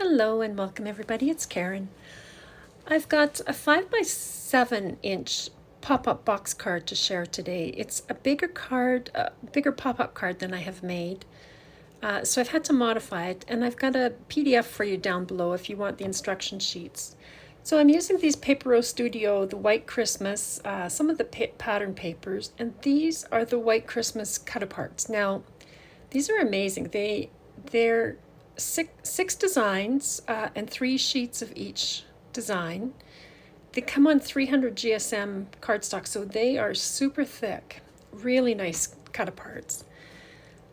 Hello and welcome everybody, it's Karen. I've got a 5 by 7 inch pop-up box card to share today. It's a bigger card, a bigger pop-up card than I have made. So I've had to modify it, and I've got a PDF for you down below if you want the instruction sheets. So I'm using these Papero Studio, the White Christmas, some of the pattern papers, and these are the White Christmas cut-aparts. Now, these are amazing. They're six designs and 3 sheets of each design. They come on 300 GSM cardstock, so they are super thick, really nice cut-aparts.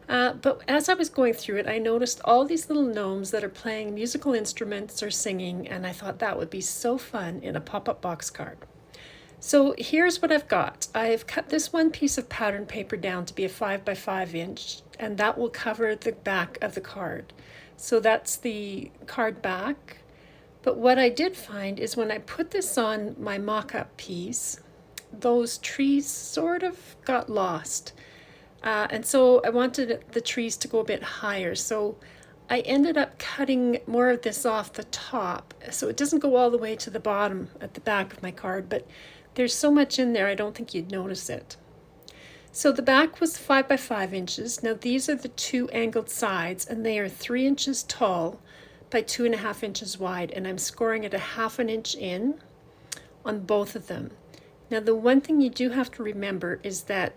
But as I was going through it, I noticed all these little gnomes that are playing musical instruments or singing, and I thought that would be so fun in a pop-up box card. So here's what I've got. I've cut this one piece of pattern paper down to be a 5 by 5 inch, and that will cover the back of the card. So that's the card back. But what I did find is when I put this on my mock-up piece, those trees sort of got lost. And so I wanted the trees to go a bit higher. So I ended up cutting more of this off the top. So it doesn't go all the way to the bottom at the back of my card, but there's so much in there I don't think you'd notice it. So the back was 5 by 5 inches. Now these are the 2 angled sides, and they are 3 inches tall by 2.5 inches wide, and I'm scoring it a 1/2 inch in on both of them. Now the one thing you do have to remember is that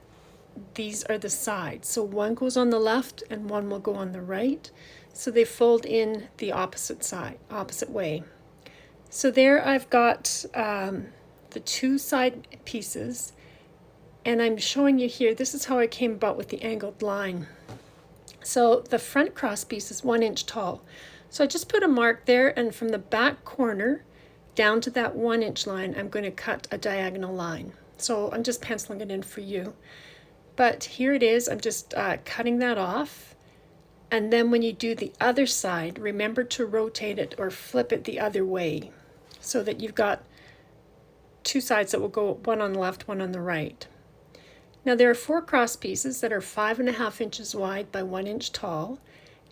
these are the sides. So one goes on the left and one will go on the right. So they fold in the opposite side, opposite way. So there I've got the 2 side pieces, and I'm showing you here, this is how I came about with the angled line. So the front cross piece is 1 inch tall. So I just put a mark there, and from the back corner down to that 1 inch line, I'm going to cut a diagonal line. So I'm just penciling it in for you. But here it is, I'm just cutting that off. And then when you do the other side, remember to rotate it or flip it the other way so that you've got 2 sides that will go, one on the left, one on the right. Now there are 4 cross pieces that are 5.5 inches wide by 1 inch tall,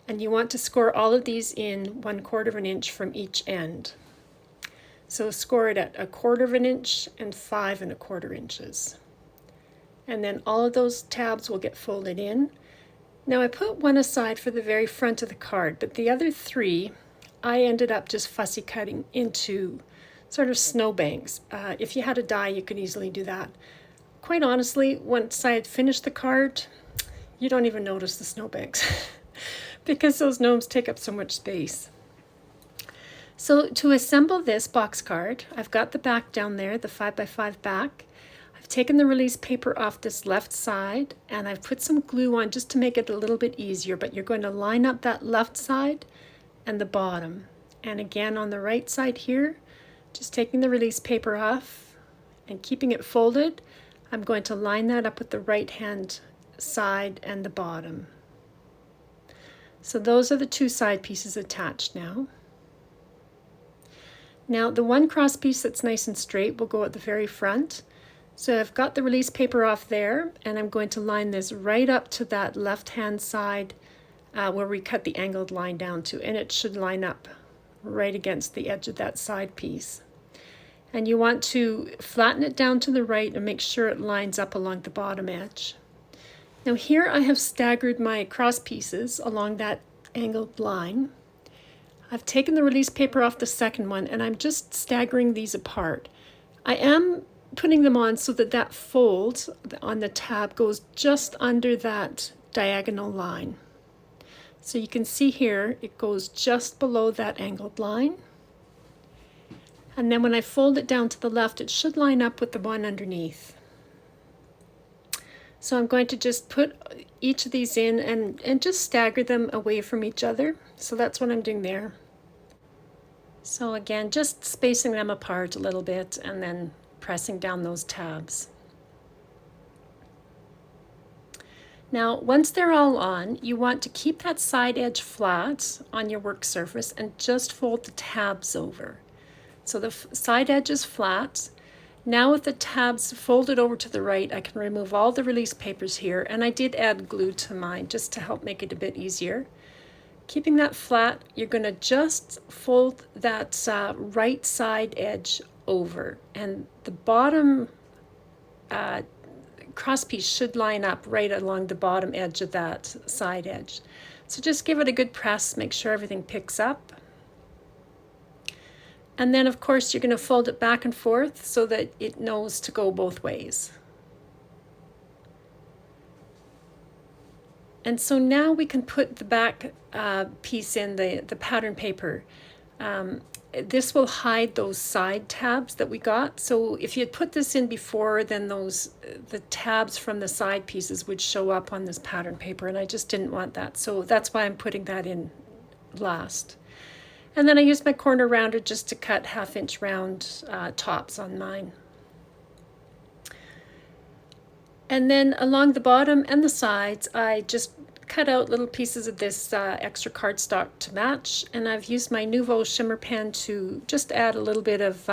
and you want to score all of these in 1/4 inch from each end. So score it at 1/4 inch and 5 1/4 inches. And then all of those tabs will get folded in. Now I put one aside for the very front of the card, but the other 3 I ended up just fussy cutting into sort of snowbanks. If you had a die, you could easily do that. Quite honestly, once I had finished the card, you don't even notice the snowbanks because those gnomes take up so much space. So to assemble this box card, I've got the back down there, the 5 by 5 back. I've taken the release paper off this left side, and I've put some glue on just to make it a little bit easier, but you're going to line up that left side and the bottom. And again on the right side here, just taking the release paper off and keeping it folded, I'm going to line that up with the right hand side and the bottom. So those are the 2 side pieces attached now. Now the 1 cross piece that's nice and straight will go at the very front. So I've got the release paper off there, and I'm going to line this right up to that left hand side where we cut the angled line down to, and it should line up right against the edge of that side piece. And you want to flatten it down to the right and make sure it lines up along the bottom edge. Now here I have staggered my cross pieces along that angled line. I've taken the release paper off the second one, and I'm just staggering these apart. I am putting them on so that that fold on the tab goes just under that diagonal line. So you can see here it goes just below that angled line. And then when I fold it down to the left, it should line up with the one underneath. So I'm going to just put each of these in and just stagger them away from each other. So that's what I'm doing there. So again, just spacing them apart a little bit and then pressing down those tabs. Now, once they're all on, you want to keep that side edge flat on your work surface and just fold the tabs over. So the side edge is flat. Now with the tabs folded over to the right, I can remove all the release papers here, and I did add glue to mine just to help make it a bit easier. keeping that flat, you're going to just fold that right side edge over, and the bottom cross piece should line up right along the bottom edge of that side edge. So just give it a good press, make sure everything picks up. And then of course you're going to fold it back and forth so that it knows to go both ways. And so now we can put the back piece in the pattern paper. This will hide those side tabs that we got. So if you had put this in before, then the tabs from the side pieces would show up on this pattern paper, and I just didn't want that. So that's why I'm putting that in last. And then I used my corner rounder just to cut 1/2 inch round tops on mine. And then along the bottom and the sides, I just cut out little pieces of this extra cardstock to match, and I've used my Nuvo shimmer pen to just add a little bit of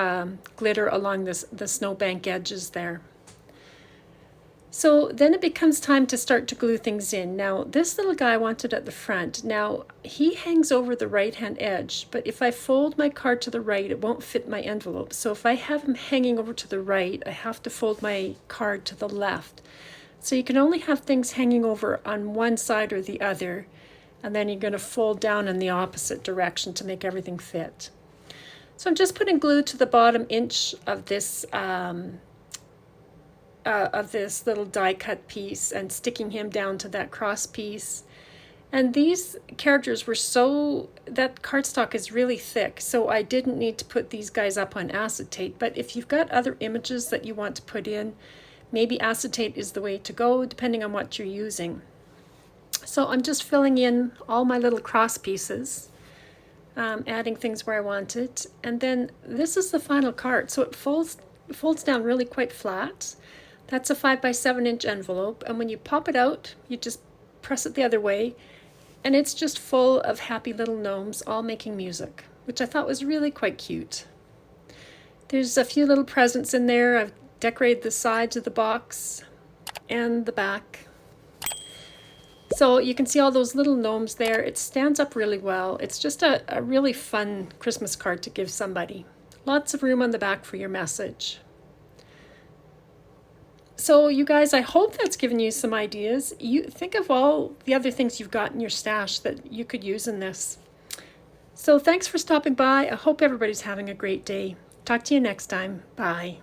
glitter along the snowbank edges there. So then it becomes time to start to glue things in. Now this little guy I wanted at the front. Now he hangs over the right hand edge, but if I fold my card to the right, it won't fit my envelope. So if I have him hanging over to the right, I have to fold my card to the left. So you can only have things hanging over on one side or the other, and then you're going to fold down in the opposite direction to make everything fit. So I'm just putting glue to the bottom inch of this little die cut piece and sticking him down to that cross piece. And these characters were that cardstock is really thick, so I didn't need to put these guys up on acetate. But if you've got other images that you want to put in, maybe acetate is the way to go, depending on what you're using. So I'm just filling in all my little cross pieces, adding things where I want it. And then this is the final card. So it folds down really quite flat. That's a 5 by 7 inch envelope. And when you pop it out, you just press it the other way. And it's just full of happy little gnomes all making music, which I thought was really quite cute. There's a few little presents in there. I've decorated the sides of the box and the back. So you can see all those little gnomes there. It stands up really well. It's just a really fun Christmas card to give somebody. Lots of room on the back for your message. So you guys, I hope that's given you some ideas. You think of all the other things you've got in your stash that you could use in this. So thanks for stopping by. I hope everybody's having a great day. Talk to you next time. Bye.